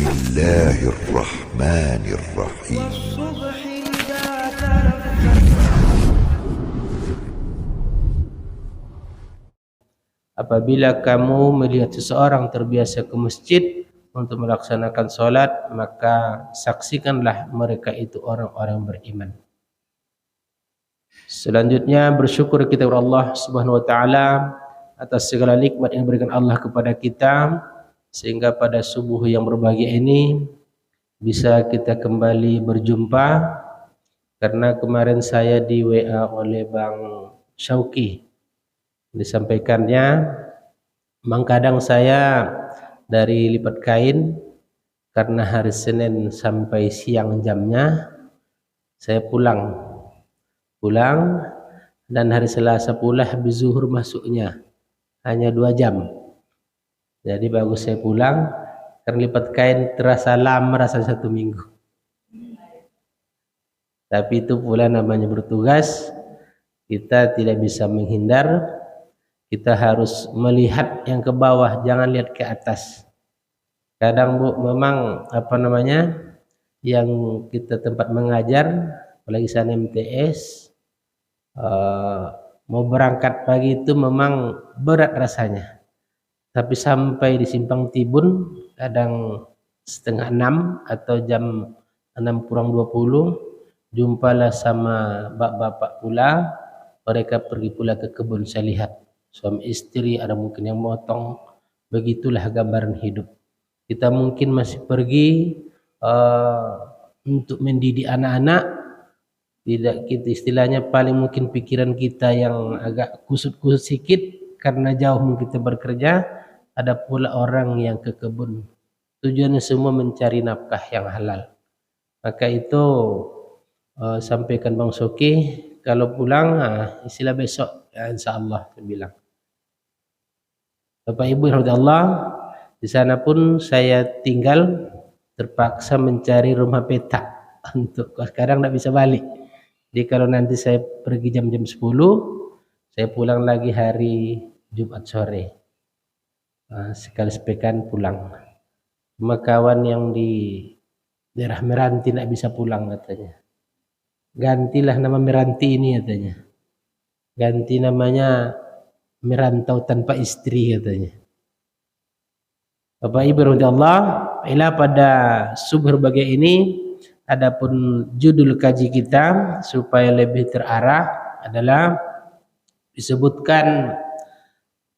الله الرحمن الرحيم. Apabila kamu melihat seseorang terbiasa ke masjid untuk melaksanakan sholat, maka saksikanlah mereka itu orang-orang beriman. Selanjutnya bersyukur kita kepada Allah Subhanahu wa taala atas segala nikmat yang diberikan Allah kepada kita, sehingga pada subuh yang berbahagia ini bisa kita kembali berjumpa. Karena kemarin saya di WA oleh Bang Syauki, disampaikannya memang kadang saya dari lipat kain, karena hari Senin sampai siang jamnya saya pulang dan hari Selasa pula habis zuhur masuknya, hanya 2 jam. Jadi bagus saya pulang, karena lipat kain terasa lama, rasa 1 minggu. Tapi itu pula namanya bertugas, kita tidak bisa menghindar, kita harus melihat yang ke bawah, jangan lihat ke atas. Kadang Bu, memang yang kita tempat mengajar, apalagi sana MTS, mau berangkat pagi itu memang berat rasanya. Tapi sampai di Simpang Tibun kadang 5:30 atau jam 6:20, jumpalah sama bapak-bapak pula, mereka pergi pula ke kebun. Saya lihat suami istri, ada mungkin yang motong. Begitulah gambaran hidup. Kita mungkin masih pergi untuk mendidik anak-anak, tidak kita istilahnya paling mungkin pikiran kita yang agak kusut-kusut sedikit karena jauh kita bekerja. Ada pula orang yang ke kebun, tujuannya semua mencari nafkah yang halal. Maka itu sampaikan Bang Soki, kalau pulang istilah besok ya, insyaallah saya bilang. Bapak Ibu yang Allah, di sana pun saya tinggal, terpaksa mencari rumah petak untuk sekarang tidak bisa balik. Jadi kalau nanti saya pergi jam-jam 10, saya pulang lagi hari Jumat sore. Sekali sepekan pulang. Cuma kawan yang di daerah Meranti tidak bisa pulang katanya. Gantilah nama Meranti ini katanya. Ganti namanya merantau tanpa istri katanya. Bapak Ibu Allah, pada subuh berbahagia ini, adapun judul kaji kita supaya lebih terarah adalah disebutkan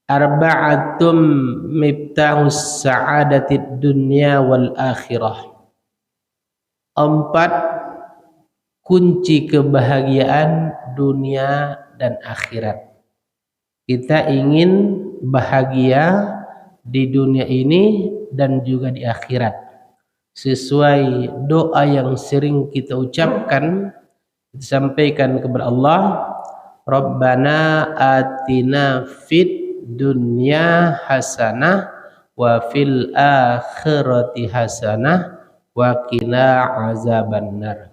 arba'atum miftahus sa'adatid dunya wal akhirah. 4 kunci kebahagiaan dunia dan akhirat. Kita ingin bahagia di dunia ini dan juga di akhirat. Sesuai doa yang sering kita ucapkan, disampaikan kepada Allah, Rabbana atina fid dunya hasanah wa fil akhirati hasanah wa qina azabannar.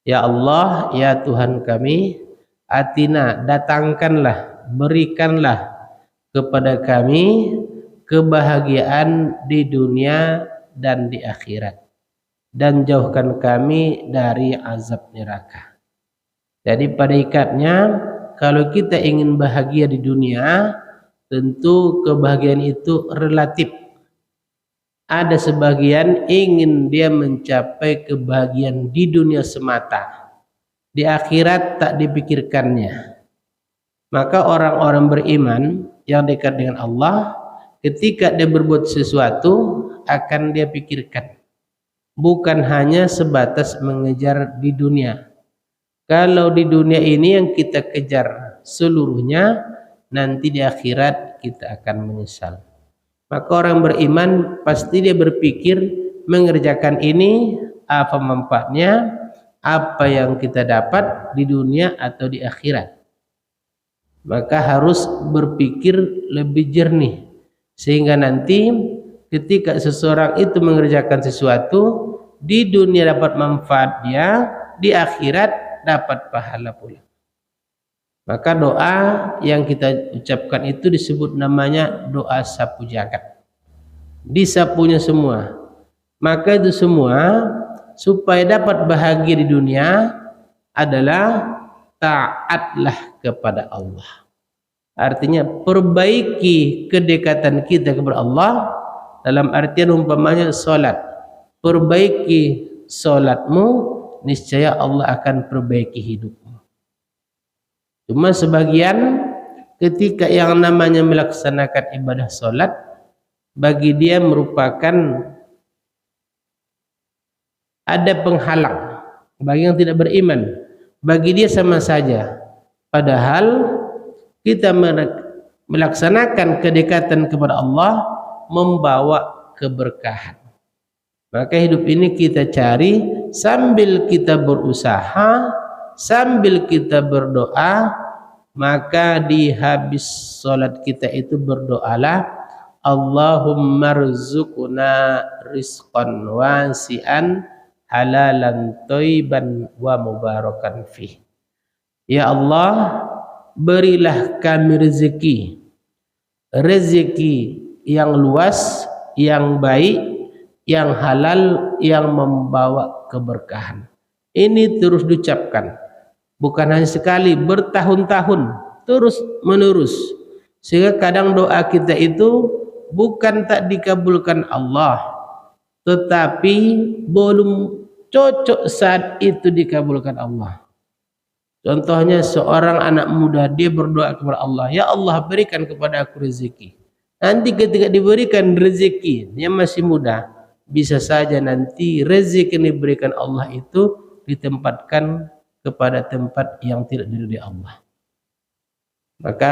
Ya Allah, ya Tuhan kami, atina, datangkanlah, berikanlah kepada kami kebahagiaan di dunia dan di akhirat, dan jauhkan kami dari azab neraka. Jadi pada ikatnya, kalau kita ingin bahagia di dunia, tentu kebahagiaan itu relatif. Ada sebagian ingin dia mencapai kebahagiaan di dunia semata, di akhirat tak dipikirkannya. Maka orang-orang beriman yang dekat dengan Allah, ketika dia berbuat sesuatu akan dia pikirkan, bukan hanya sebatas mengejar di dunia. Kalau di dunia ini yang kita kejar seluruhnya, nanti di akhirat kita akan menyesal. Maka orang beriman pasti dia berpikir mengerjakan ini apa manfaatnya, apa yang kita dapat di dunia atau di akhirat. Maka harus berpikir lebih jernih, sehingga nanti ketika seseorang itu mengerjakan sesuatu, di dunia dapat manfaat dia, di akhirat dapat pahala pula. Maka doa yang kita ucapkan itu disebut namanya doa sapu jagat. Disapunya semua. Maka itu semua supaya dapat bahagia di dunia adalah taatlah kepada Allah. Artinya perbaiki kedekatan kita kepada Allah dalam artian umpamanya salat. Perbaiki salatmu, niscaya Allah akan perbaiki hidupmu. Cuma sebagian ketika yang namanya melaksanakan ibadah salat bagi dia merupakan ada penghalang bagi yang tidak beriman. Bagi dia sama saja. Padahal kita melaksanakan kedekatan kepada Allah membawa keberkahan. Maka hidup ini kita cari sambil kita berusaha, sambil kita berdoa. Maka di habis salat kita itu berdoalah, Allahumma rzuqna rizqan wasi'an halalan thayyiban wa mubarakan fih. Ya Allah, berilah kami rezeki yang luas, yang baik, yang halal, yang membawa keberkahan. Ini terus diucapkan, bukan hanya sekali, bertahun-tahun, terus menerus. Sehingga kadang doa kita itu bukan tak dikabulkan Allah, tetapi belum cocok saat itu dikabulkan Allah. Contohnya seorang anak muda, dia berdoa kepada Allah, ya Allah berikan kepada aku rezeki. Nanti ketika diberikan rezeki, dia masih muda, bisa saja nanti rezeki yang diberikan Allah itu ditempatkan kepada tempat yang tidak diridhoi Allah. Maka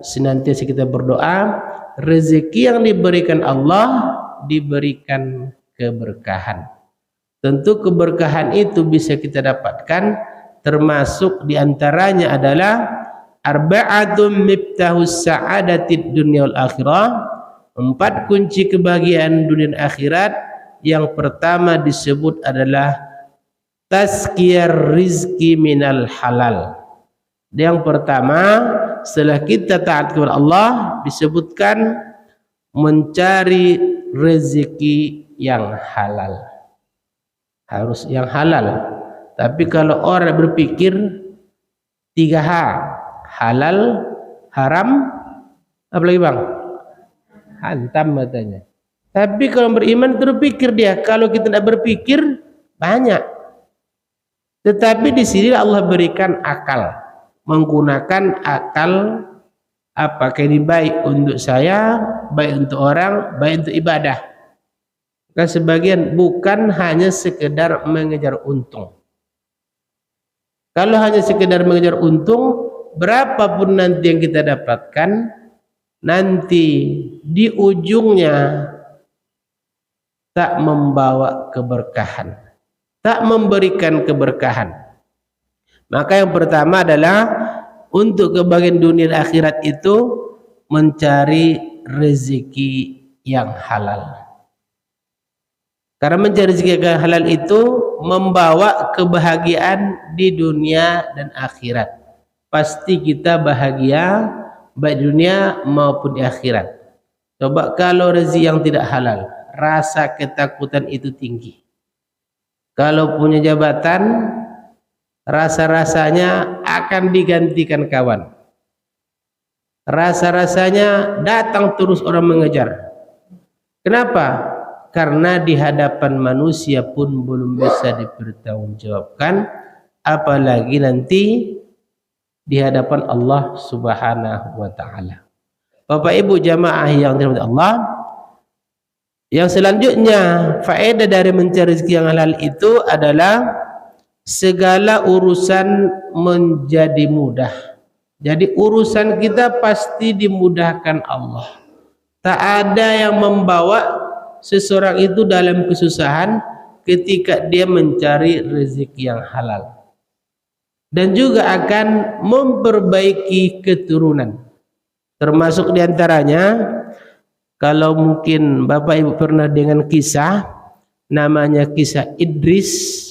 senantiasa kita berdoa, rezeki yang diberikan Allah diberikan keberkahan. Tentu keberkahan itu bisa kita dapatkan, termasuk diantaranya adalah arba'atum miftahus sa'adatid dunya wal akhirah, 4 kunci kebahagiaan dunia dan akhirat. Yang pertama disebut adalah tazkiyar rizki minal halal. Yang pertama setelah kita taat kepada Allah disebutkan mencari rezeki yang halal. Harus yang halal. Tapi kalau orang berpikir 3H, halal, haram, apa lagi bang? Hantam katanya. Tapi kalau beriman berpikir dia, kalau kita tidak berpikir banyak. Tetapi di sini Allah berikan akal, menggunakan akal. Apakah ini baik untuk saya, baik untuk orang, baik untuk ibadah. Kan sebagian bukan hanya sekedar mengejar untung. Kalau hanya sekedar mengejar untung, berapapun nanti yang kita dapatkan, nanti di ujungnya tak membawa keberkahan, tak memberikan keberkahan. Maka yang pertama adalah untuk kebahagiaan dunia dan akhirat itu mencari rezeki yang halal. Karena mencari rezeki yang halal itu membawa kebahagiaan di dunia dan akhirat. Pasti kita bahagia baik di dunia maupun di akhirat. Coba kalau rezeki yang tidak halal, rasa ketakutan itu tinggi. Kalau punya jabatan, rasa-rasanya akan digantikan kawan. Rasa-rasanya datang terus orang mengejar. Kenapa? Karena di hadapan manusia pun belum bisa dipertanggungjawabkan, apalagi nanti di hadapan Allah Subhanahu wa taala. Bapak Ibu jamaah yang dirahmati Allah, yang selanjutnya faedah dari mencari rezeki yang halal itu adalah segala urusan menjadi mudah. Jadi urusan kita pasti dimudahkan Allah. Tak ada yang membawa seseorang itu dalam kesusahan ketika dia mencari rezeki yang halal. Dan juga akan memperbaiki keturunan. Termasuk diantaranya, kalau mungkin Bapak Ibu pernah dengan kisah, namanya kisah Idris.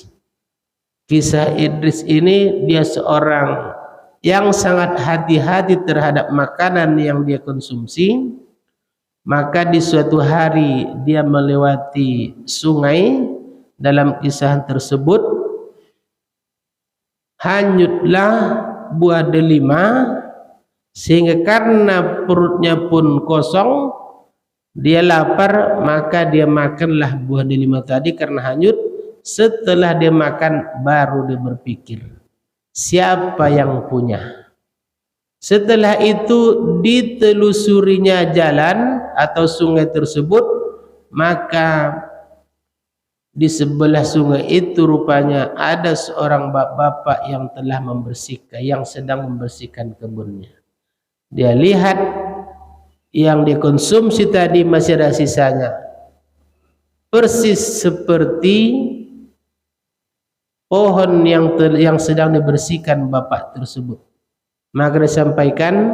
Kisah Idris ini dia seorang yang sangat hati-hati terhadap makanan yang dia konsumsi. Maka di suatu hari dia melewati sungai. Dalam kisah tersebut hanyutlah buah delima, sehingga karena perutnya pun kosong, dia lapar, maka dia makanlah buah delima tadi karena hanyut. Setelah dia makan baru dia berpikir, siapa yang punya? Setelah itu ditelusurinya jalan atau sungai tersebut, maka di sebelah sungai itu rupanya ada seorang bapak yang telah membersihkan, yang sedang membersihkan kebunnya. Dia lihat yang dikonsumsi tadi masih ada sisanya, persis seperti pohon yang sedang dibersihkan bapak tersebut. Maka disampaikan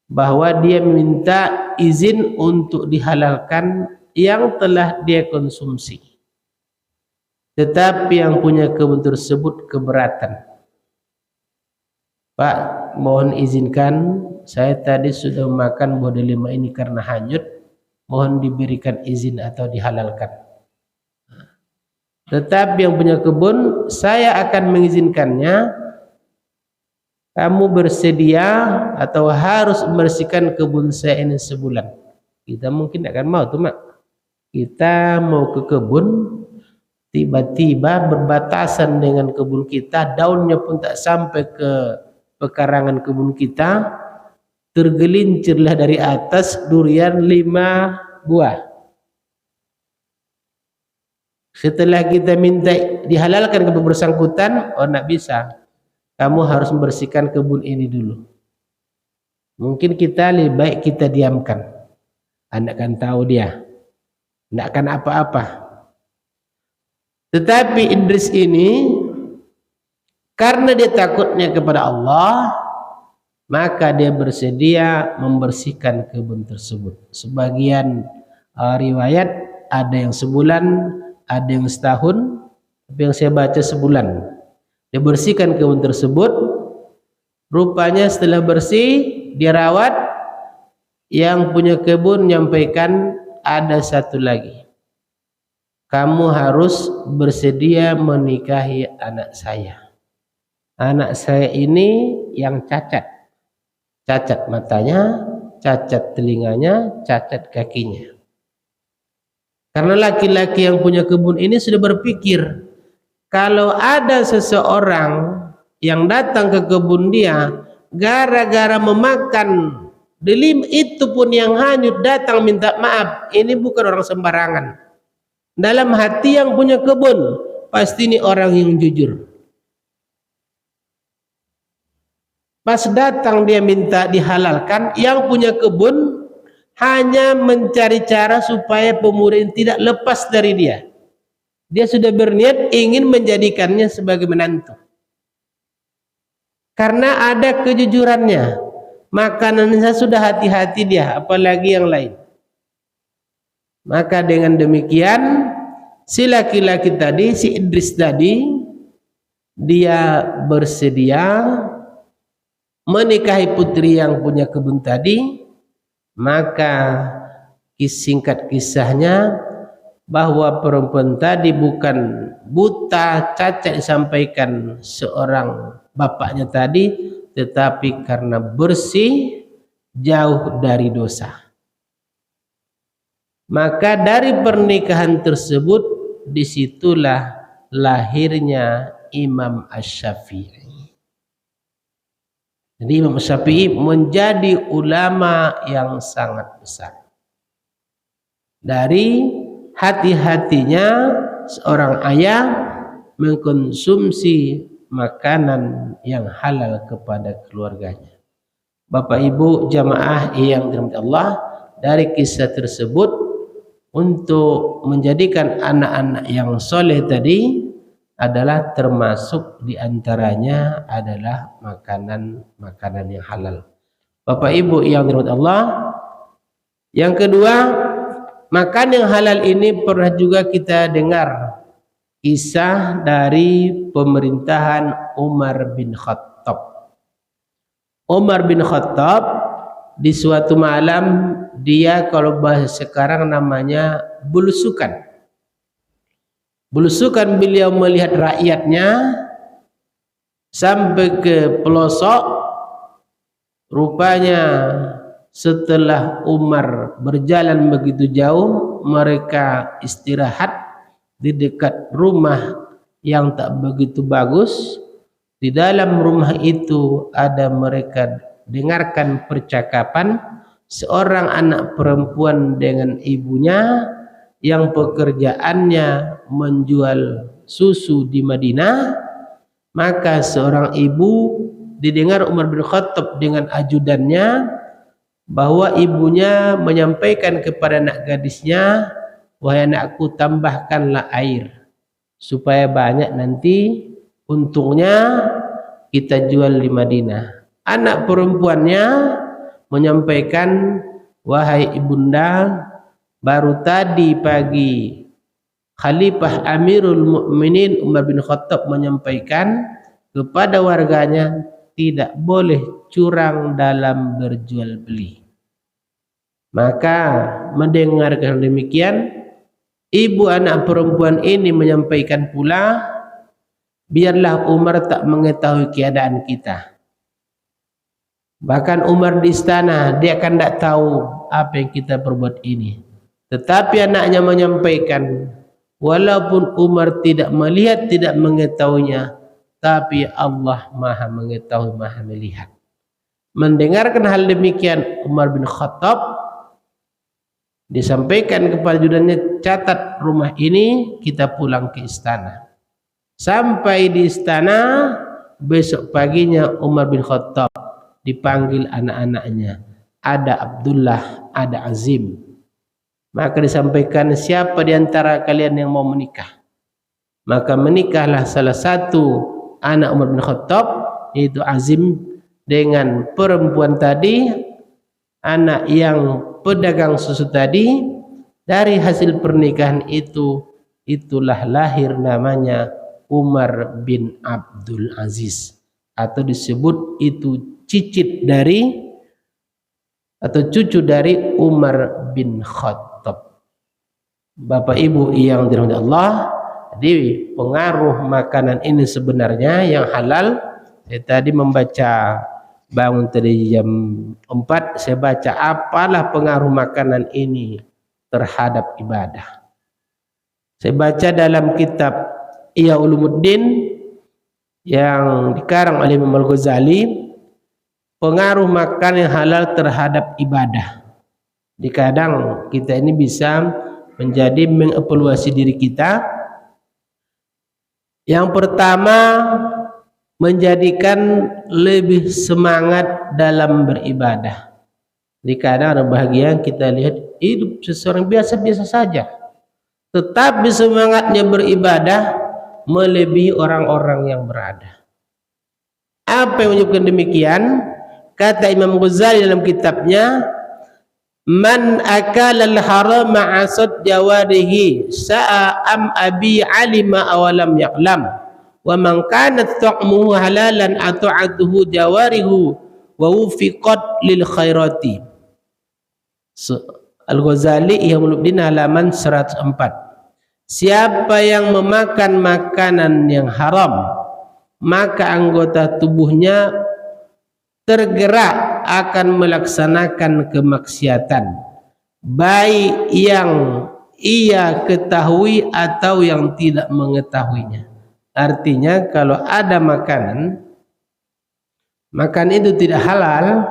bahwa dia minta izin untuk dihalalkan yang telah dia konsumsi. Tetapi yang punya kebun tersebut keberatan. Pak, mohon izinkan, saya tadi sudah makan buah delima ini karena hanyut, mohon diberikan izin atau dihalalkan. Tetapi yang punya kebun, saya akan mengizinkannya. Kamu bersedia atau harus membersihkan kebun saya ini sebulan. Kita mungkin akan mau tuh, Mak. Kita mau ke kebun, tiba-tiba berbatasan dengan kebun kita, daunnya pun tak sampai ke pekarangan kebun kita, tergelincirlah dari atas durian 5 buah. Setelah kita minta dihalalkan ke bersangkutan, oh nak bisa, kamu harus membersihkan kebun ini dulu. Mungkin kita lebih baik kita diamkan, anda kan tahu dia tidak akan apa-apa. Tetapi Idris ini karena dia takutnya kepada Allah, maka dia bersedia membersihkan kebun tersebut. Sebagian riwayat ada yang sebulan, ada yang setahun, tapi yang saya baca sebulan. Dia bersihkan kebun tersebut. Rupanya setelah bersih, dia rawat. Yang punya kebun menyampaikan ada satu lagi. Kamu harus bersedia menikahi anak saya. Anak saya ini yang cacat. Cacat matanya, cacat telinganya, cacat kakinya. Karena laki-laki yang punya kebun ini sudah berpikir, kalau ada seseorang yang datang ke kebun dia, gara-gara memakan delim itu pun yang hanyut, datang minta maaf, ini bukan orang sembarangan. Dalam hati yang punya kebun, pasti ini orang yang jujur. Pas datang dia minta dihalalkan, yang punya kebun hanya mencari cara supaya pemuda ini tidak lepas dari dia. Dia sudah berniat ingin menjadikannya sebagai menantu. Karena ada kejujurannya, makanannya sudah hati-hati dia, apalagi yang lain. Maka dengan demikian si laki-laki tadi, si Idris tadi, dia bersedia menikahi putri yang punya kebun tadi. Maka singkat kisahnya bahwa perempuan tadi bukan buta cacat disampaikan seorang bapaknya tadi, tetapi karena bersih, jauh dari dosa. Maka dari pernikahan tersebut, disitulah lahirnya Imam Asy-Syafi'i. Jadi Imam Asy-Syafi'i menjadi ulama yang sangat besar. Dari hati-hatinya seorang ayah mengkonsumsi makanan yang halal kepada keluarganya. Bapak Ibu jamaah yang dirahmati Allah, dari kisah tersebut, untuk menjadikan anak-anak yang soleh tadi adalah termasuk diantaranya adalah makanan yang halal. Bapak Ibu yang dirahmati Allah, yang kedua, makan yang halal ini pernah juga kita dengar kisah dari pemerintahan Umar bin Khattab. Umar bin Khattab di suatu malam dia, kalau bahasa sekarang namanya belusukan. Belusukan beliau melihat rakyatnya sampai ke pelosok. Rupanya setelah Umar berjalan begitu jauh, mereka istirahat di dekat rumah yang tak begitu bagus. Di dalam rumah itu ada mereka dengarkan percakapan seorang anak perempuan dengan ibunya yang pekerjaannya menjual susu di Madinah. Maka seorang ibu didengar Umar bin Khattab dengan ajudannya bahwa ibunya menyampaikan kepada anak gadisnya, wahai anakku, tambahkanlah air supaya banyak, nanti untungnya kita jual di Madinah. Anak perempuannya menyampaikan, wahai ibunda, baru tadi pagi Khalifah Amirul Mukminin Umar bin Khattab menyampaikan kepada warganya tidak boleh curang dalam berjual beli. Maka mendengarkan demikian, ibu anak perempuan ini menyampaikan pula, biarlah Umar tak mengetahui keadaan kita. Bahkan Umar di istana, dia akan tak tahu apa yang kita perbuat ini. Tetapi anaknya menyampaikan, walaupun Umar tidak melihat, tidak mengetahuinya, tapi Allah Maha mengetahui, Maha melihat. Mendengarkan hal demikian, Umar bin Khattab disampaikan kepada ajudannya, catat rumah ini, kita pulang ke istana. Sampai di istana, besok paginya Umar bin Khattab dipanggil anak-anaknya. Ada Abdullah, ada Azim. Maka disampaikan, siapa di antara kalian yang mau menikah? Maka menikahlah salah satu anak Umar bin Khattab, yaitu Azim, dengan perempuan tadi, anak yang pedagang susu tadi. Dari hasil pernikahan itu, itulah lahir namanya Umar bin Abdul Aziz, atau disebut itu cicit dari atau cucu dari Umar bin Khattab. Bapak Ibu yang dirahmati Allah, jadi pengaruh makanan ini sebenarnya yang halal. Saya tadi membaca, bangun tadi jam 4, saya baca apalah pengaruh makanan ini terhadap ibadah. Saya baca dalam kitab Ihya Ulumuddin yang dikarang oleh Imam Al-Ghazali, pengaruh makan yang halal terhadap ibadah. Di kadang kita ini bisa menjadi mengevaluasi diri kita. Yang pertama, menjadikan lebih semangat dalam beribadah. Di kadang ada bahagian kita lihat hidup seseorang biasa-biasa saja, tetapi semangatnya beribadah melebihi orang-orang yang berada. Apa yang menyebabkan demikian? Kata Imam Ghazali dalam kitabnya, man akala al-harama asad jawarihi sa'a am abi alima awalam ya'lam wa man kanat ta'muhu halalan ata'atuhu jawarihu wa wufiqat lil khairati. Al-Ghazali Ihya Ulumuddin halaman 104. Siapa yang memakan makanan yang haram, maka anggota tubuhnya tergerak akan melaksanakan kemaksiatan, baik yang ia ketahui atau yang tidak mengetahuinya. Artinya kalau ada makanan itu tidak halal,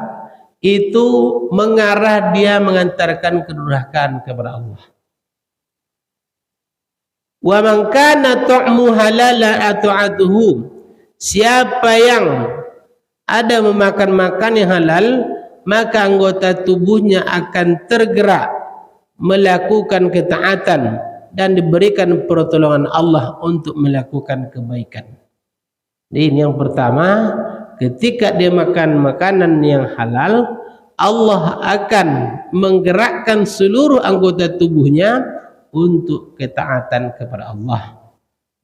itu mengarah dia mengantarkan kedurhakaan kepada Allah. Wa man kana ta'mu halalan ata'atuhu, siapa yang ada memakan makan yang halal, maka anggota tubuhnya akan tergerak melakukan ketaatan dan diberikan pertolongan Allah untuk melakukan kebaikan. Jadi ini yang pertama, ketika dia makan makanan yang halal, Allah akan menggerakkan seluruh anggota tubuhnya untuk ketaatan kepada Allah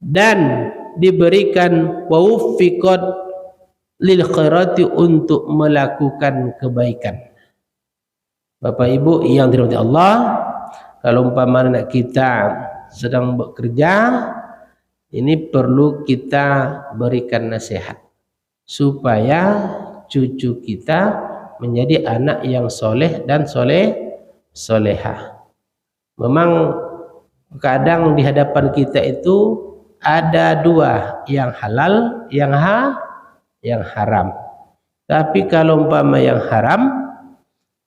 dan diberikan waufiqat lil khairati, untuk melakukan kebaikan. Bapak Ibu yang dirahmati Allah, kalau umpamanya kita sedang bekerja, ini perlu kita berikan nasihat supaya cucu kita menjadi anak yang soleh dan solehah. Memang kadang di hadapan kita itu ada dua, yang halal, yang haram. Tapi kalau umpama yang haram,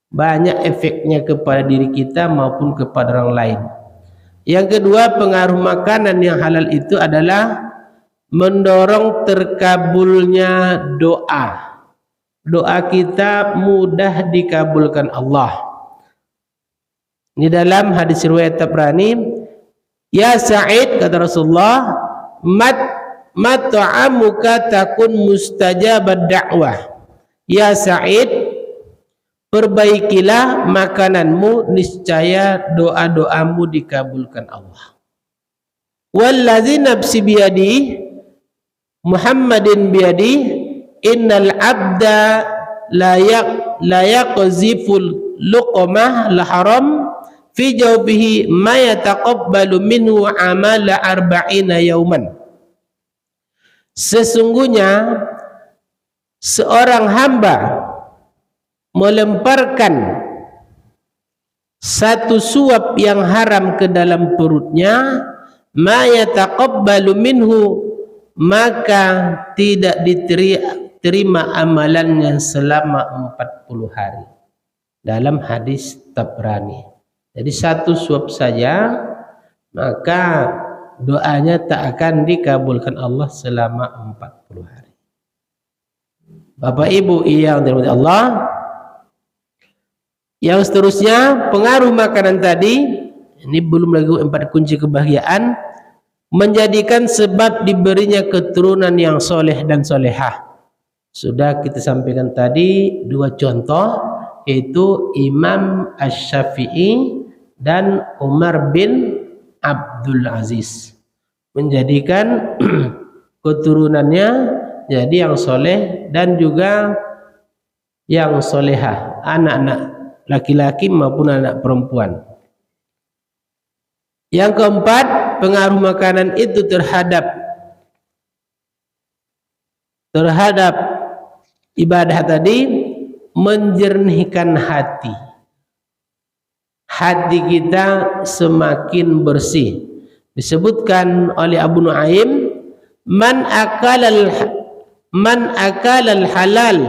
banyak efeknya kepada diri kita maupun kepada orang lain. Yang kedua, pengaruh makanan yang halal itu adalah mendorong terkabulnya doa. Doa kita mudah dikabulkan Allah. Ini dalam hadis riwayat Tabrani, ya Sa'id, kata Rasulullah, mat ta'amuka takun mustajabad da'wah. Ya Sa'id, perbaikilah makananmu, niscaya doa-doamu dikabulkan Allah. Wallazi nafsi biyadi, Muhammadin biyadi, innal abda la yaqziful luqmah la haram fi jawbihi ma yataqabbalu minhu amala arba'ina yauman. Sesungguhnya seorang hamba melemparkan satu suap yang haram ke dalam perutnya, ma yataqabbalu minhu, maka tidak diterima amalannya selama 40 hari. Dalam hadis Tabrani. Jadi satu suap saja, maka doanya tak akan dikabulkan Allah selama 40 hari. Bapak Ibu yang dirahmati Allah, yang seterusnya, pengaruh makanan tadi, ini belum lagi 4 kunci kebahagiaan, menjadikan sebab diberinya keturunan yang soleh dan solehah. Sudah kita sampaikan tadi 2 contoh, yaitu Imam Asy-Syafi'i dan Umar bin Abdul Aziz, menjadikan keturunannya jadi yang soleh dan juga yang solehah, anak-anak laki-laki maupun anak perempuan. Yang keempat, pengaruh makanan itu terhadap ibadah tadi, menjernihkan hati. Hati kita semakin bersih. Disebutkan oleh Abu Nuaim, man akalal halal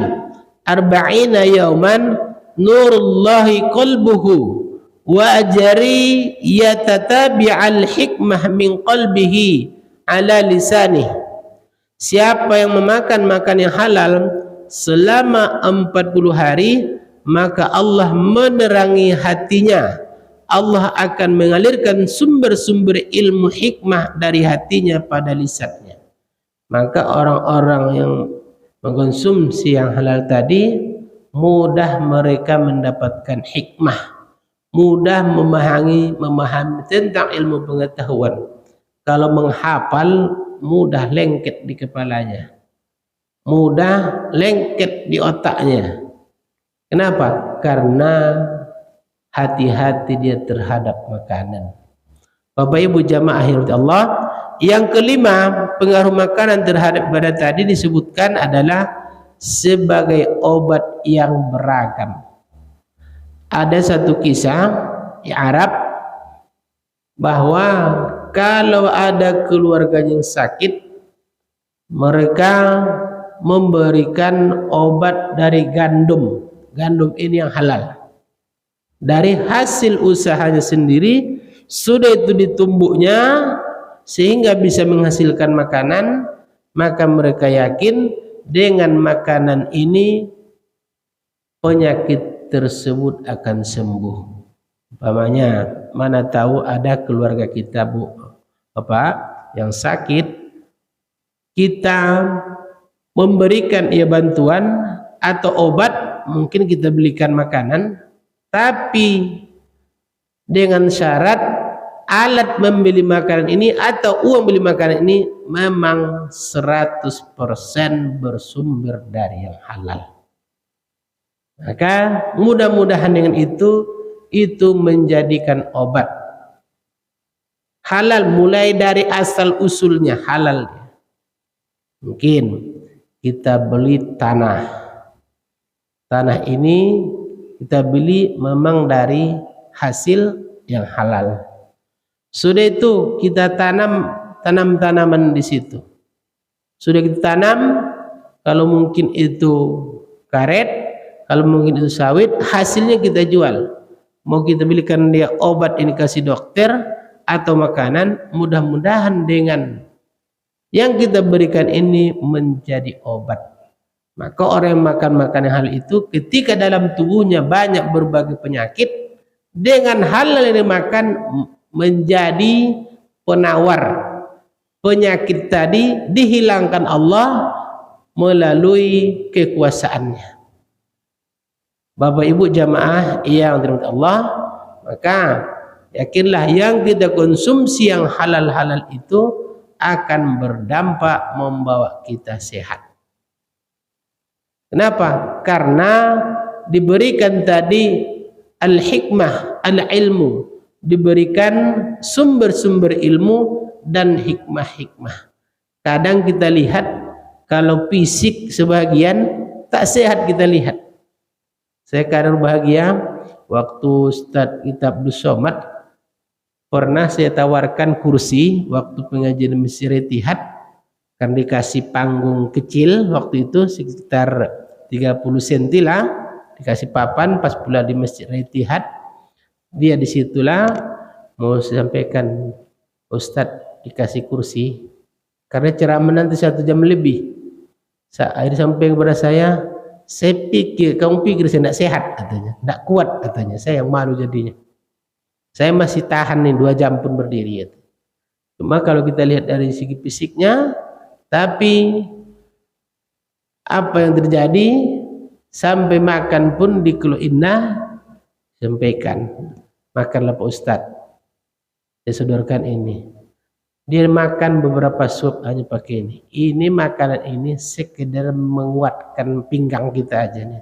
arba'ina yauman nurullahi qalbuhu wa ajari yatatabi'al hikmah min qalbihi ala lisanih. Siapa yang memakan yang halal selama 40 hari, maka Allah menerangi hatinya. Allah akan mengalirkan sumber-sumber ilmu hikmah dari hatinya pada lisannya. Maka orang-orang yang mengkonsumsi yang halal tadi, mudah mereka mendapatkan hikmah, mudah memahami tentang ilmu pengetahuan. Kalau menghafal, mudah lengket di kepalanya, mudah lengket di otaknya. Kenapa? Karena hati-hati dia terhadap makanan. Bapak Ibu jamaah yang Allah, yang kelima, pengaruh makanan terhadap ibadah tadi disebutkan adalah sebagai obat yang beragam. Ada satu kisah di Arab bahwa kalau ada keluarga yang sakit, mereka memberikan obat dari gandum. Gandum ini yang halal. Dari hasil usahanya sendiri, sudah itu ditumbuknya sehingga bisa menghasilkan makanan, maka mereka yakin dengan makanan ini penyakit tersebut akan sembuh. Umpamanya, mana tahu ada keluarga kita yang sakit, kita memberikan ia bantuan atau obat, mungkin kita belikan makanan, tapi dengan syarat alat membeli makanan ini atau uang beli makanan ini memang 100% bersumber dari yang halal. Maka mudah-mudahan dengan itu menjadikan obat halal, mulai dari asal usulnya halal. Mungkin kita beli tanah ini kita beli memang dari hasil yang halal. Sudah itu kita tanam tanaman di situ. Sudah kita tanam, kalau mungkin itu karet, kalau mungkin itu sawit, hasilnya kita jual. Mau kita belikan dia obat ini kasih dokter atau makanan, mudah-mudahan dengan yang kita berikan ini menjadi obat. Maka orang yang makan hal itu, ketika dalam tubuhnya banyak berbagai penyakit, dengan halal yang dimakan menjadi penawar penyakit tadi, dihilangkan Allah melalui kekuasaannya. Bapak Ibu jamaah yang dirahmati Allah, maka yakinlah yang kita konsumsi yang halal-halal itu akan berdampak membawa kita sehat. Kenapa? Karena diberikan tadi al-hikmah, al-ilmu, diberikan sumber-sumber ilmu dan hikmah-hikmah. Kadang kita lihat kalau fisik sebagian tak sehat kita lihat. Saya kadang bahagia waktu Ustadz kita Abdul Somad pernah saya tawarkan kursi waktu pengajian Mesir Etihad, kan dikasih panggung kecil waktu itu sekitar 30 cm lah, dikasih papan pas pula di Masjid Etihad. Dia disitulah mau sampaikan, Ustadz dikasih kursi karena ceramah nanti 1 jam lebih. Akhirnya sampai kepada saya pikir, kamu pikir saya tidak sehat katanya, tidak kuat katanya, saya yang malu jadinya. Saya masih tahan nih 2 jam pun berdiri. Cuma kalau kita lihat dari segi fisiknya, tapi apa yang terjadi sampai makan pun di Kelu Indah sampaikan, makanlah Pak Ustadz, saya sodorkan ini. Dia makan beberapa suap hanya pakai ini. Ini makanan ini sekedar menguatkan pinggang kita aja nih.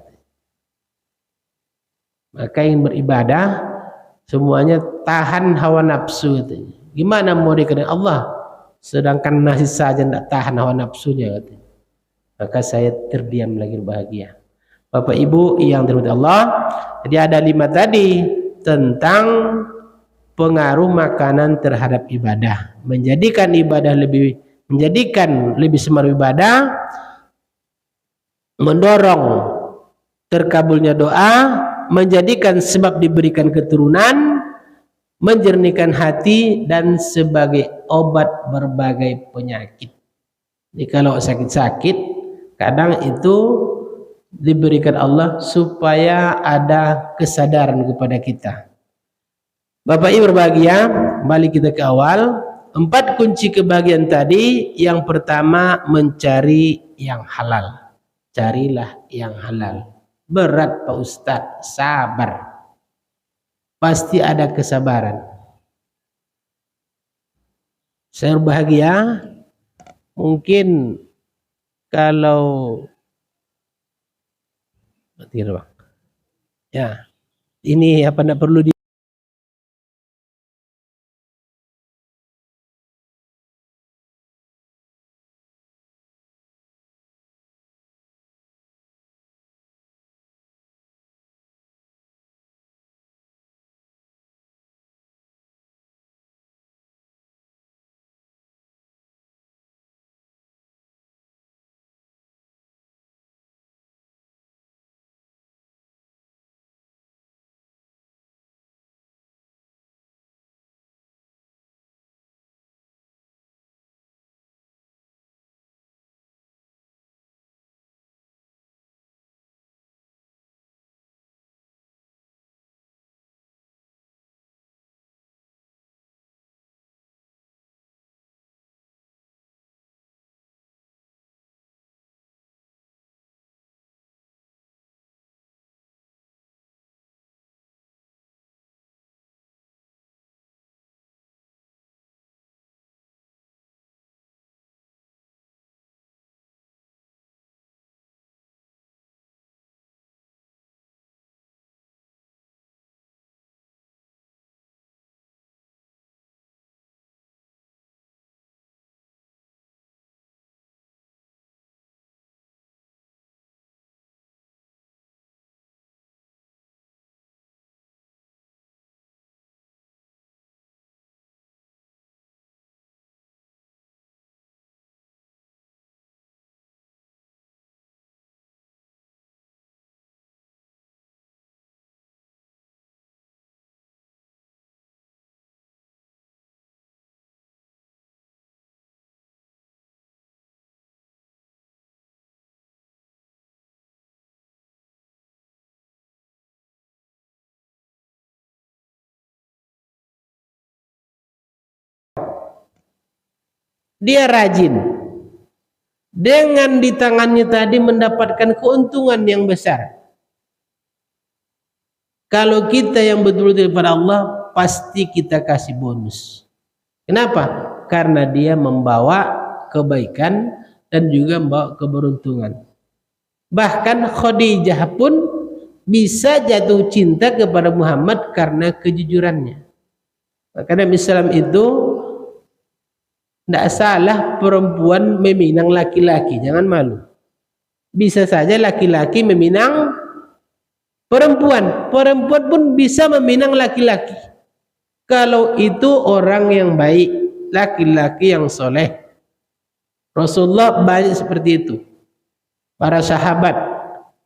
Maka yang beribadah semuanya tahan hawa nafsu katanya. Gimana mau dikatakan Allah sedangkan nasi saja tidak tahan hawa nafsunya katanya. Maka saya terdiam lagi bahagia. Bapak Ibu yang dirahmati Allah, jadi ada 5 tadi tentang pengaruh makanan terhadap ibadah, menjadikan semarak ibadah, mendorong terkabulnya doa, menjadikan sebab diberikan keturunan, menjernihkan hati, dan sebagai obat berbagai penyakit. Jadi kalau sakit-sakit, kadang itu diberikan Allah supaya ada kesadaran kepada kita. Bapak Ibu berbahagia, kembali kita ke awal. 4 kunci kebahagiaan tadi. Yang pertama, mencari yang halal. Carilah yang halal. Berat Pak Ustadz, sabar. Pasti ada kesabaran. Saya berbahagia, mungkin kalau ya ini apa tidak perlu di dia rajin, dengan di tangannya tadi mendapatkan keuntungan yang besar. Kalau kita yang betul-betul kepada Allah, pasti kita kasih bonus. Kenapa? Karena dia membawa kebaikan dan juga membawa keberuntungan. Bahkan Khadijah pun bisa jatuh cinta kepada Muhammad karena kejujurannya. Karena Islam itu tidak salah perempuan meminang laki-laki, jangan malu. Bisa saja laki-laki meminang perempuan, perempuan pun bisa meminang laki-laki. Kalau itu orang yang baik, laki-laki yang soleh. Rasulullah banyak seperti itu. Para sahabat,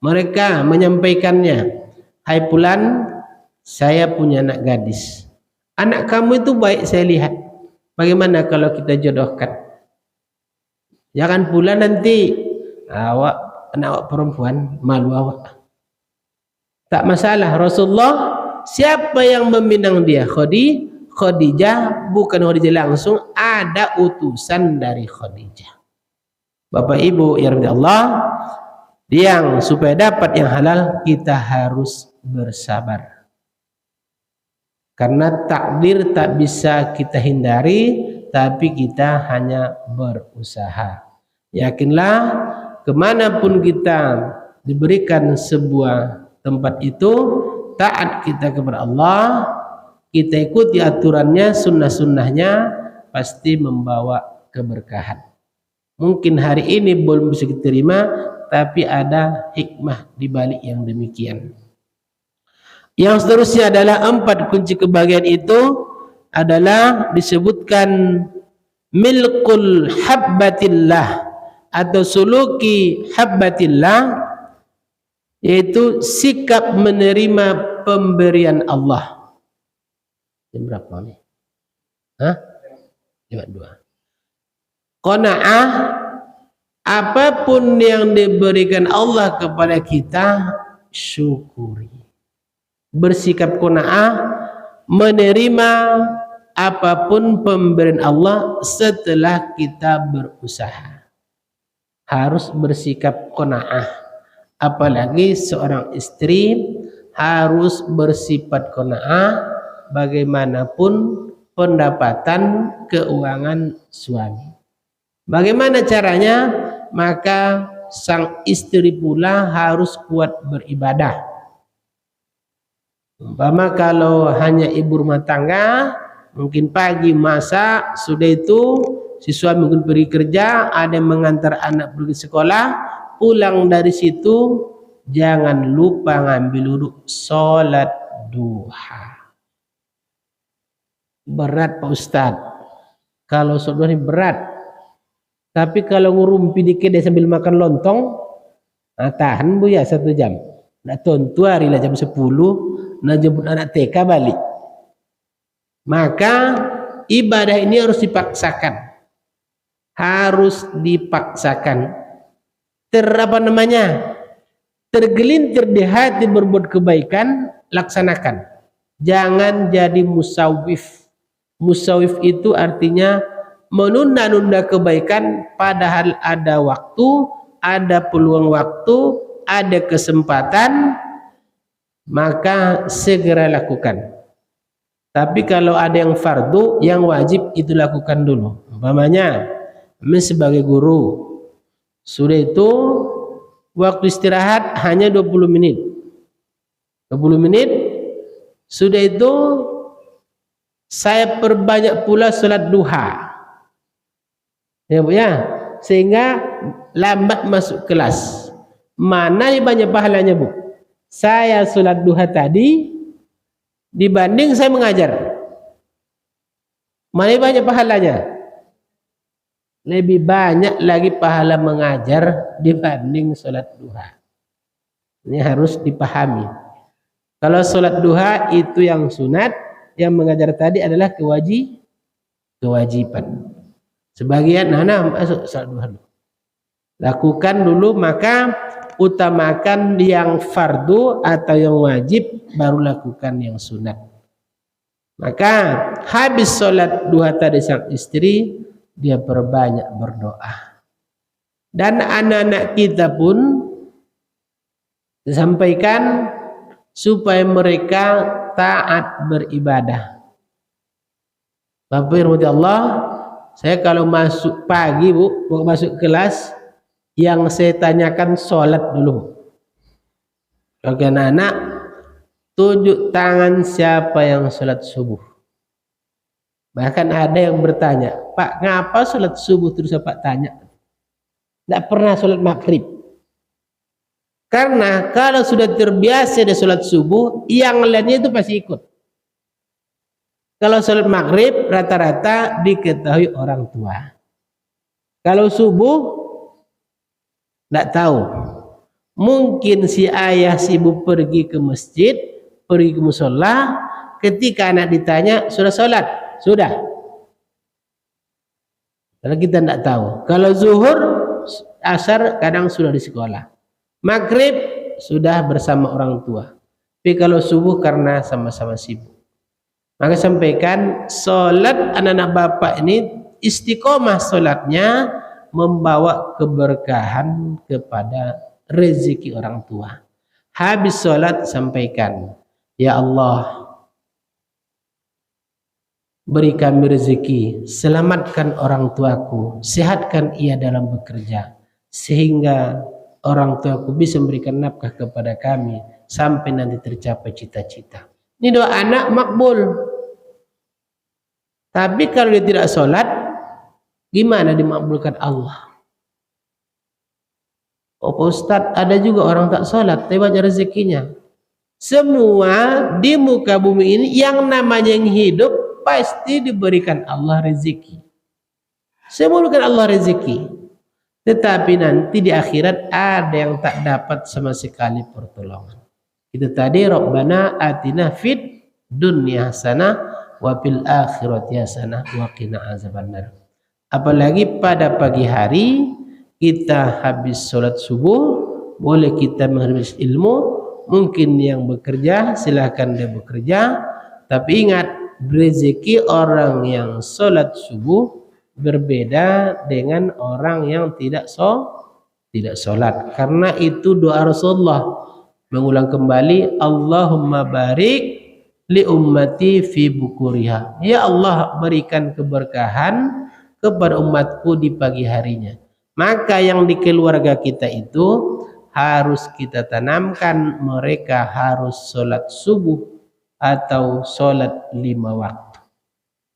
mereka menyampaikannya, hai Fulan, saya punya anak gadis. Anak kamu itu baik saya lihat. Bagaimana kalau kita jodohkan? Jangan pula nanti awak anak perempuan malu awak. Tak masalah. Rasulullah, siapa yang meminang dia? Khadijah, bukan Khadijah langsung, ada utusan dari Khadijah. Bapak Ibu ya rahmati Allah, yang supaya dapat yang halal kita harus bersabar. Karena takdir tak bisa kita hindari, tapi kita hanya berusaha. Yakinlah, kemanapun kita diberikan sebuah tempat itu, taat kita kepada Allah, kita ikuti aturannya, sunnah-sunnahnya, pasti membawa keberkahan. Mungkin hari ini belum bisa diterima, tapi ada hikmah di balik yang demikian. Yang seterusnya adalah 4 kunci kebahagiaan itu adalah disebutkan milkul habbatillah atau suluki habbatillah, yaitu sikap menerima pemberian Allah. Jam berapa nih? Jam 2. Qanaah, apapun yang diberikan Allah kepada kita, syukuri. Bersikap qanaah, menerima apapun pemberian Allah setelah kita berusaha. Harus bersikap qanaah. Apalagi seorang istri harus bersifat qanaah bagaimanapun pendapatan keuangan suami. Bagaimana caranya? Maka sang istri pula harus kuat beribadah. Umpama kalau hanya ibu rumah tangga, mungkin pagi masak, sudah itu si suami mungkin pergi kerja, ada yang mengantar anak pergi sekolah, pulang dari situ jangan lupa ngambil wudhu, sholat duha. Berat Pak Ustadz, kalau sholat duha ini berat. Tapi kalau ngurumpi dikit dia sambil makan lontong, tahan bu ya 1 jam. Nah tentu hari lah jam 10, nah jemput anak TK balik. Maka ibadah ini harus dipaksakan. Harus dipaksakan. Tergelintir di hati berbuat kebaikan, laksanakan. Jangan jadi musawif. Musawif itu artinya menunda-nunda kebaikan, padahal ada waktu, ada peluang waktu, ada kesempatan, maka segera lakukan. Tapi kalau ada yang fardu, yang wajib itu lakukan dulu. Umpamanya, sebagai guru, sudah itu waktu istirahat hanya 20 menit. 20 menit, sudah itu saya perbanyak pula sholat duha. Ya Bu ya, sehingga lambat masuk kelas. Mana yang banyak pahalanya Bu? Saya sholat duha tadi dibanding saya mengajar. Mana yang banyak pahalanya? Lebih banyak lagi pahala mengajar dibanding sholat duha. Ini harus dipahami. Kalau sholat duha itu yang sunat, yang mengajar tadi adalah kewajiban. Sebagian masuk sholat duha dulu. Lakukan dulu, maka utamakan yang fardu atau yang wajib, baru lakukan yang sunat. Maka habis sholat duha tadi sang istri, dia perbanyak berdoa. Dan anak-anak kita pun disampaikan supaya mereka taat beribadah. Bapak Ibu Allah, saya kalau masuk pagi Bu, mau masuk kelas, yang saya tanyakan sholat dulu. Bagi anak-anak, tunjuk tangan siapa yang sholat subuh. Bahkan ada yang bertanya, Pak, ngapa sholat subuh? Terus Pak tanya, tidak pernah sholat maghrib. Karena kalau sudah terbiasa di sholat subuh, yang lainnya itu pasti ikut. Kalau sholat maghrib, rata-rata diketahui orang tua. Kalau subuh, tidak tahu. Mungkin si ayah si ibu pergi ke masjid, pergi ke musola, ketika anak ditanya, sudah sholat? Sudah. Kalau kita tidak tahu. Kalau zuhur, asar kadang sudah di sekolah. Maghrib sudah bersama orang tua. Tapi kalau subuh karena sama-sama sibuk. Maka sampaikan, sholat anak-anak bapak ini istiqomah sholatnya membawa keberkahan kepada rezeki orang tua. Habis sholat sampaikan, ya Allah, beri kami rezeki, selamatkan orang tuaku, sehatkan ia dalam bekerja, sehingga orang tuaku bisa memberikan nafkah kepada kami sampai nanti tercapai cita-cita. Ini doa anak makbul. Tapi kalau dia tidak sholat, gimana dimakbulkan Allah? Oh Pak Ustadz, ada juga orang tak sholat tapi banyak rezekinya. Semua di muka bumi ini yang namanya yang hidup pasti diberikan Allah rezeki. Semua diberikan Allah rezeki. Tetapi nanti di akhirat ada yang tak dapat sama sekali pertolongan. Itu tadi, Rabbana atina fid dunya hasanah wa fil akhirati hasanah wa qina azabannar. Apalagi pada pagi hari kita habis sholat subuh, boleh kita menghabis ilmu. Mungkin yang bekerja silahkan dia bekerja, tapi ingat, rezeki orang yang sholat subuh berbeda dengan orang yang tidak sholat. Karena itu doa Rasulullah. Mengulang kembali, Allahumma barik li ummati fi bukuriha. Ya Allah, berikan keberkahan kepada umatku di pagi harinya. Maka yang di keluarga kita itu harus kita tanamkan, mereka harus sholat subuh atau sholat 5 waktu.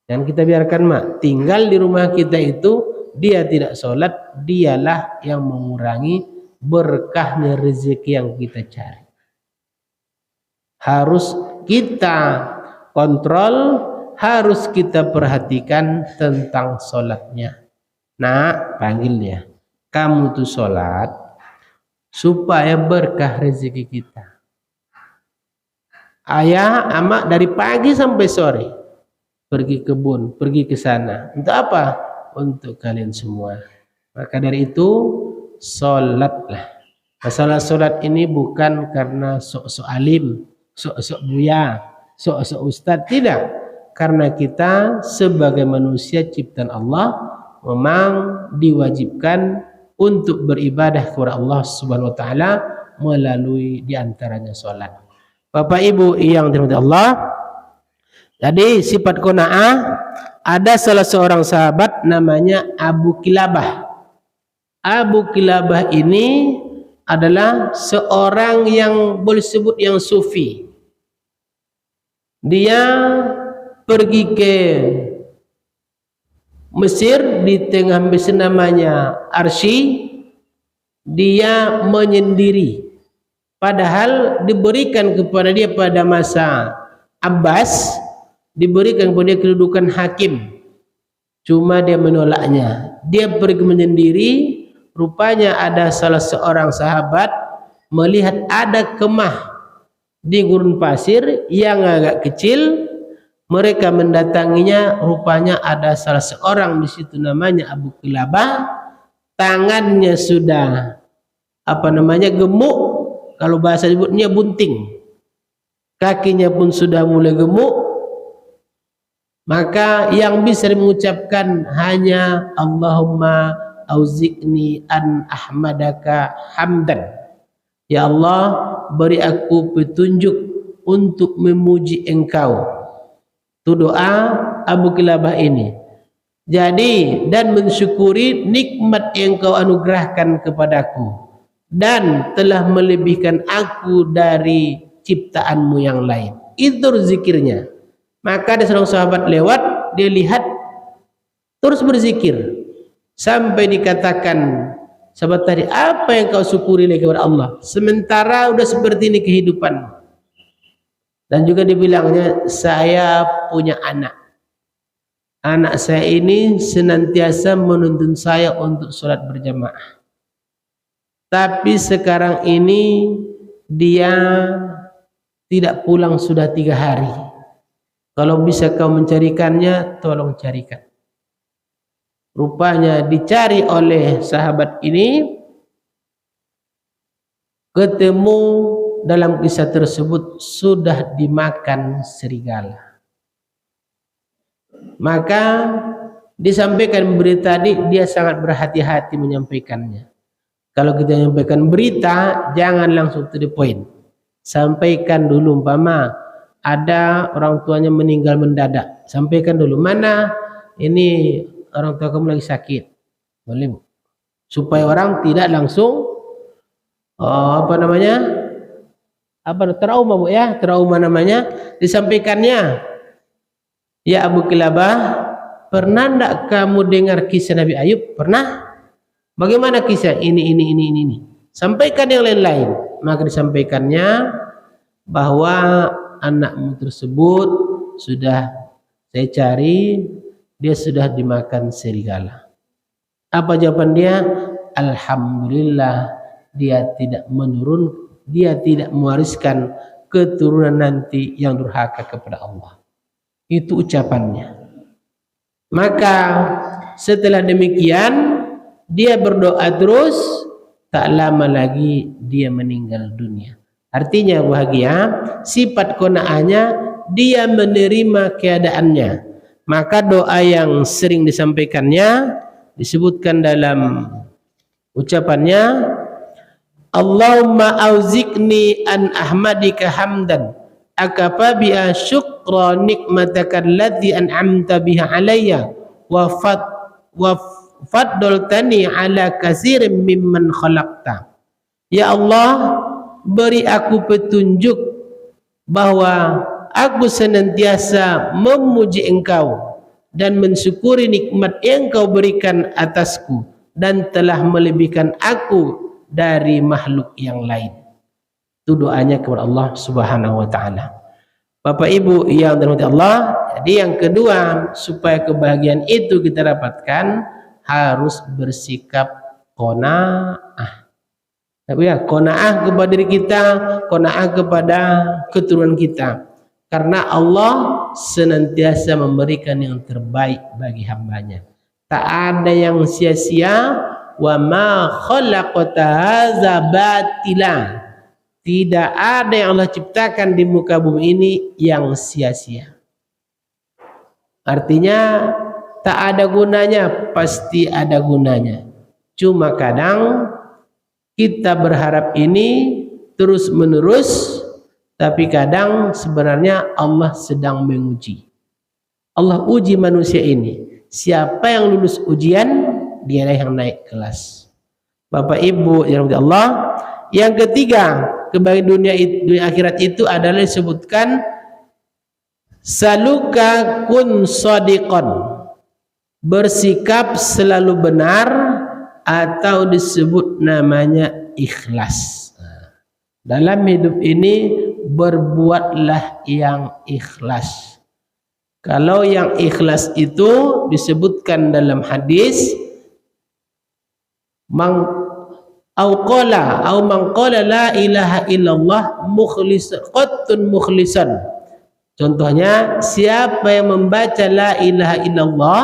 Dan kita biarkan tinggal di rumah kita itu, dia tidak sholat, dialah yang mengurangi berkahnya rezeki yang kita cari. Harus kita kontrol, harus kita perhatikan tentang sholatnya. Nak, panggil dia. Kamu tuh sholat supaya berkah rezeki kita. Ayah, amak dari pagi sampai sore pergi kebun, pergi ke sana. Untuk apa? Untuk kalian semua. Maka dari itu sholatlah. Masalah sholat ini bukan karena sok-sok alim, sok-sok buya, sok-sok ustadz, tidak. Karena kita sebagai manusia ciptaan Allah memang diwajibkan untuk beribadah kepada Allah Subhanahu wa taala melalui diantaranya sholat. Bapak Ibu yang dirahmati Allah, jadi sifat qanaah, ada salah seorang sahabat namanya Abu Kilabah. Abu Kilabah ini adalah seorang yang boleh disebut yang sufi. Dia pergi ke Mesir, di tengah Mesir namanya Arsy. Dia menyendiri, padahal diberikan kepada dia pada masa Abbas, diberikan kepada dia kedudukan hakim. Cuma dia menolaknya. Dia pergi menyendiri. Rupanya ada salah seorang sahabat melihat ada kemah di gurun pasir yang agak kecil. Mereka mendatanginya, rupanya ada salah seorang di situ namanya Abu Kilabah. Tangannya sudah gemuk, kalau bahasa sebutnya bunting. Kakinya pun sudah mulai gemuk. Maka yang bisa mengucapkan hanya Allahumma auzi'ni an ahmadaka hamdan. Ya Allah, beri aku petunjuk untuk memuji Engkau. Itu doa Abu Kilabah ini. Jadi, dan mensyukuri nikmat yang Engkau anugerahkan kepadaku dan telah melebihkan aku dari ciptaanmu yang lain. Itu zikirnya. Maka ada seorang sahabat lewat, dia lihat terus berzikir sampai dikatakan sahabat tadi, apa yang kau syukuri kepada Allah sementara udah seperti ini kehidupan. Dan juga dibilangnya, saya punya anak saya ini senantiasa menuntun saya untuk sholat berjamaah, tapi sekarang ini dia tidak pulang sudah 3 hari. Kalau bisa kau mencarikannya, tolong carikan. Rupanya dicari oleh sahabat ini, ketemu dalam kisah tersebut sudah dimakan serigala. Maka disampaikan berita tadi, dia sangat berhati-hati menyampaikannya. Kalau kita menyampaikan berita, jangan langsung to the point. Sampaikan dulu, umpama ada orang tuanya meninggal mendadak, sampaikan dulu, mana ini orang tua kamu lagi sakit, boleh Bu, supaya orang tidak langsung trauma Bu ya, trauma namanya, disampaikannya. Ya Abu Kilabah, pernah enggak kamu dengar kisah Nabi Ayub? Pernah. Bagaimana kisah ini? Sampaikan yang lain-lain. Maka disampaikannya bahwa anakmu tersebut sudah saya cari, dia sudah dimakan serigala. Apa jawaban dia? Alhamdulillah, dia tidak mewariskan keturunan nanti yang durhaka kepada Allah. Itu ucapannya. Maka setelah demikian dia berdoa terus, tak lama lagi dia meninggal dunia. Artinya bahagia, sifat qanaahnya dia menerima keadaannya. Maka doa yang sering disampaikannya disebutkan dalam ucapannya, Allahumma auziqni an ahmadika hamdan akafa biha syukra nikmataka allati an'amta biha alayya wa faddaltani ala katsirin mimman khalaqta. Ya Allah, beri aku petunjuk bahwa aku senantiasa memuji Engkau dan mensyukuri nikmat yang Engkau berikan atasku dan telah melebihkan aku dari makhluk yang lain. Itu doanya kepada Allah Subhanahu wa taala. Bapak Ibu yang dirahmati Allah, jadi yang kedua, supaya kebahagiaan itu kita dapatkan, harus bersikap qanaah. Tapi ya, qanaah kepada diri kita, qanaah kepada keturunan kita. Karena Allah senantiasa memberikan yang terbaik bagi hambanya. Tak ada yang sia-sia. Wa ma khalaqta hadza batila. Tidak ada yang Allah ciptakan di muka bumi ini yang sia-sia. Artinya tak ada gunanya, pasti ada gunanya. Cuma kadang kita berharap ini terus menerus, tapi kadang sebenarnya Allah sedang menguji. Allah uji manusia ini. Siapa yang lulus ujian, dialah yang naik kelas. Bapak Ibu yang dirahmati Allah, yang ketiga, kebahagiaan dunia akhirat itu adalah disebutkan saluka kun shadiqan, bersikap selalu benar, atau disebut namanya ikhlas. Dalam hidup ini berbuatlah yang ikhlas. Kalau yang ikhlas itu disebutkan dalam hadis, man qala la ilaha illallah mukhlisan. Contohnya, siapa yang membaca la ilaha illallah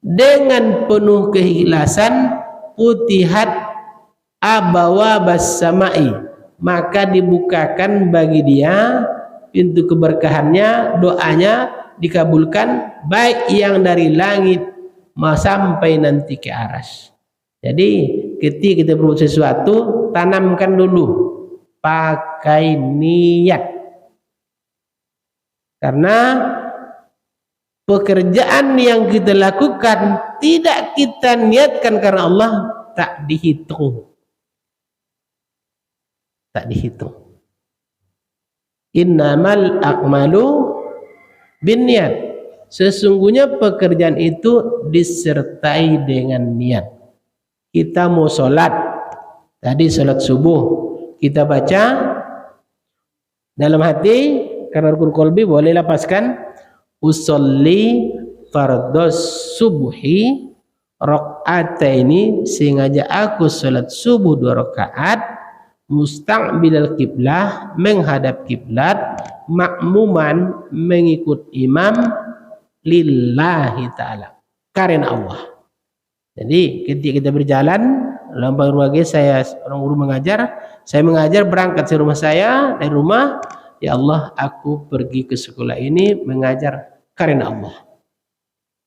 dengan penuh keikhlasan, putihat abawabas samai, maka dibukakan bagi dia pintu keberkahannya, doanya, dikabulkan, baik yang dari langit sampai nanti ke aras. Jadi ketika kita berbuat sesuatu, tanamkan dulu pakai niat. Karena pekerjaan yang kita lakukan tidak kita niatkan karena Allah, tak dihitung. Tak dihitung. Innamal a'malu binniat. Sesungguhnya pekerjaan itu disertai dengan niat. Kita mau sholat, tadi sholat subuh, kita baca dalam hati karena rukun qalbi, boleh lepaskan usolli fardhos subuhi rakaataini, sengaja aku sholat subuh 2 rakaat mustaqbilal kiblah, menghadap kiblat, makmuman, mengikut imam, lillahi ta'ala, karena Allah. Jadi ketika kita berjalan, dalam rumah saya orang guru mengajar, saya mengajar berangkat dari rumah saya, dari rumah, ya Allah aku pergi ke sekolah ini mengajar karena Allah.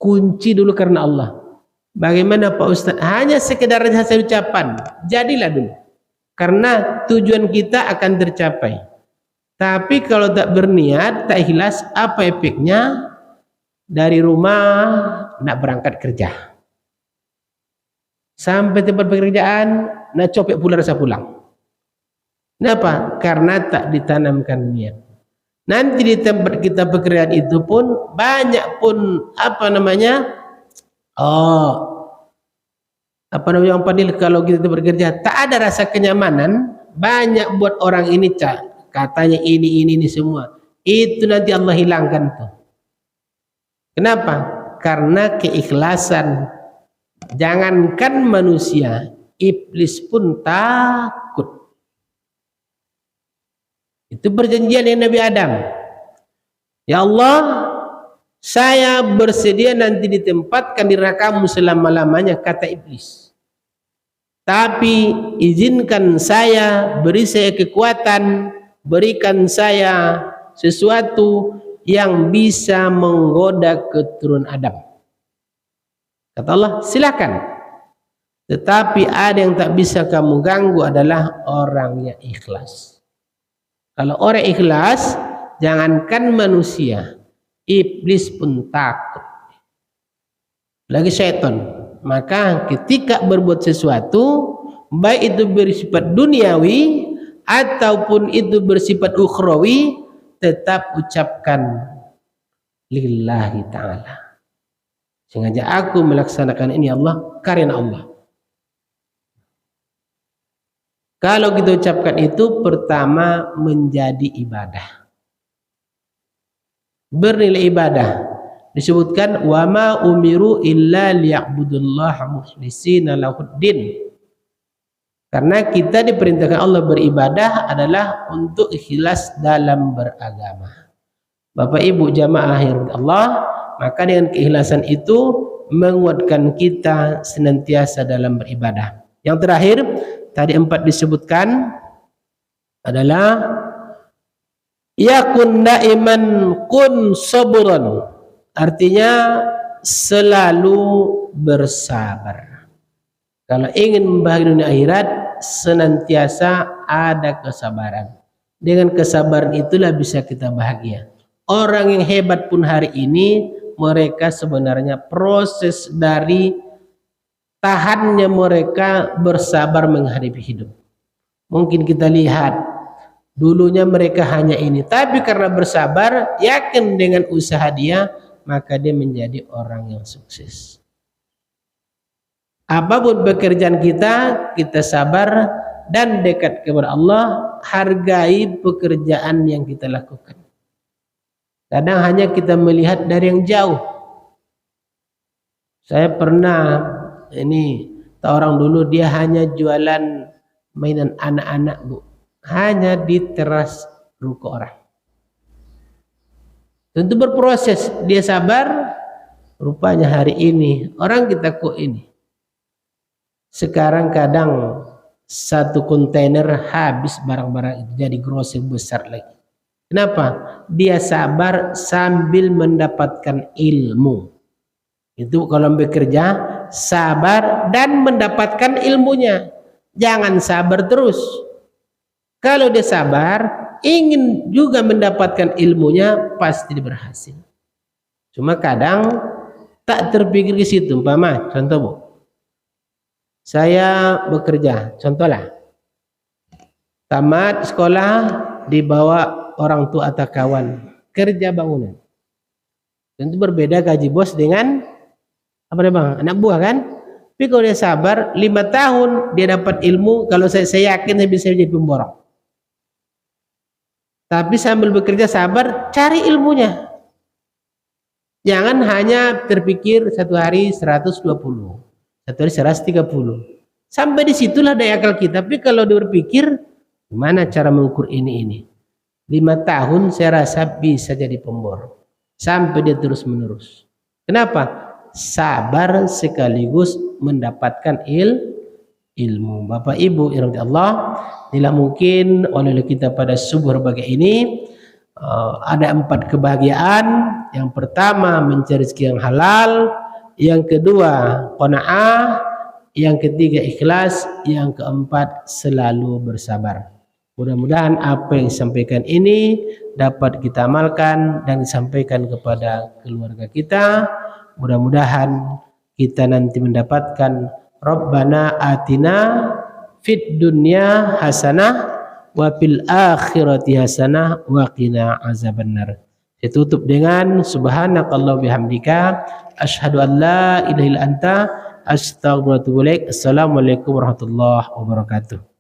Kunci dulu karena Allah. Bagaimana Pak Ustaz? Hanya sekedar hasil ucapan, jadilah dulu. Karena tujuan kita akan tercapai. Tapi kalau tak berniat, tak ikhlas, apa efeknya? Dari rumah nak berangkat kerja, sampai tempat pekerjaan nak copek pula rasa pulang. Kenapa? Karena tak ditanamkan niat. Nanti di tempat kita pekerjaan itu pun banyak pun yang padahal kalau kita bekerja tak ada rasa kenyamanan, banyak buat orang ini katanya ini semua. Itu nanti Allah hilangkan tuh. Kenapa? Karena keikhlasan. Jangankan manusia, iblis pun takut. Itu perjanjian dengan Nabi Adam. Ya Allah, saya bersedia nanti ditempatkan di neraka-Mu selama-lamanya, kata iblis. Tapi izinkan saya, beri saya kekuatan, berikan saya sesuatu yang bisa menggoda keturunan Adam. Kata Allah, silakan. Tetapi ada yang tak bisa kamu ganggu adalah orang yang ikhlas. Kalau orang ikhlas, jangankan manusia, iblis pun takut. Lagi syaitan. Maka ketika berbuat sesuatu, baik itu bersifat duniawi ataupun itu bersifat ukhrawi, tetap ucapkan lillahi ta'ala. Sengaja aku melaksanakan ini Allah, karena Allah. Kalau kita ucapkan itu, pertama menjadi ibadah, bernilai ibadah. Disebutkan wa ma umiru illa liya'budullaha mukhlishina lahuddin. Karena kita diperintahkan Allah beribadah adalah untuk ikhlas dalam beragama. Bapak Ibu jamaah yang Allah, maka dengan keikhlasan itu menguatkan kita senantiasa dalam beribadah. Yang terakhir, tadi 4 disebutkan adalah yakun daiman kun sabran. Artinya selalu bersabar. Kalau ingin membahagiakan dunia akhirat, senantiasa ada kesabaran. Dengan kesabaran itulah bisa kita bahagia. Orang yang hebat pun hari ini, mereka sebenarnya proses dari tahannya mereka bersabar menghadapi hidup. Mungkin kita lihat dulunya mereka hanya ini, tapi karena bersabar, yakin dengan usaha dia, maka dia menjadi orang yang sukses. Apapun pekerjaan kita sabar dan dekat kepada Allah, hargai pekerjaan yang kita lakukan. Kadang hanya kita melihat dari yang jauh. Saya pernah, orang dulu dia hanya jualan mainan anak-anak, Bu. Hanya di teras ruko orang. Tentu berproses, dia sabar, rupanya hari ini orang kita kok ini. Sekarang kadang 1 kontainer habis barang-barang itu, jadi grosir besar lagi. Kenapa? Dia sabar sambil mendapatkan ilmu. Itu kalau bekerja, sabar dan mendapatkan ilmunya. Jangan sabar terus. Kalau dia sabar, ingin juga mendapatkan ilmunya, pasti berhasil. Cuma kadang tak terpikir ke situ. Umpama, contoh Bu, saya bekerja, contohlah, tamat sekolah dibawa orang tua atau kawan kerja bangunan. Tentu berbeda gaji bos dengan apa bang, anak buah kan. Tapi kalau dia sabar 5 tahun dia dapat ilmu, kalau saya yakin saya bisa jadi pemborong. Tapi sambil bekerja sabar cari ilmunya. Jangan hanya terpikir satu hari 120, satu hari 130. Sampai disitulah daya akal kita. Tapi kalau dia berpikir gimana cara mengukur ini 5 tahun saya rasa bisa jadi pemborong. Sampai dia terus menerus. Kenapa? Sabar sekaligus mendapatkan ilmu. Bapak Ibu irahmati Allah, inilah mungkin oleh kita pada subuh berbagai ini ada 4 kebahagiaan. Yang pertama mencari rezeki yang halal, yang kedua qanaah, yang ketiga ikhlas, yang keempat selalu bersabar. Mudah-mudahan apa yang disampaikan ini dapat kita amalkan dan disampaikan kepada keluarga kita. Mudah-mudahan kita nanti mendapatkan Rabbana atina fid dunya hasanah wa fil akhirati hasanah wa qina azabannar. Saya tutup dengan subhanakallah bihamdika asyhadu an la ilaha illa anta astaghfiruka wa atubu ilaik. Assalamualaikum warahmatullahi wabarakatuh.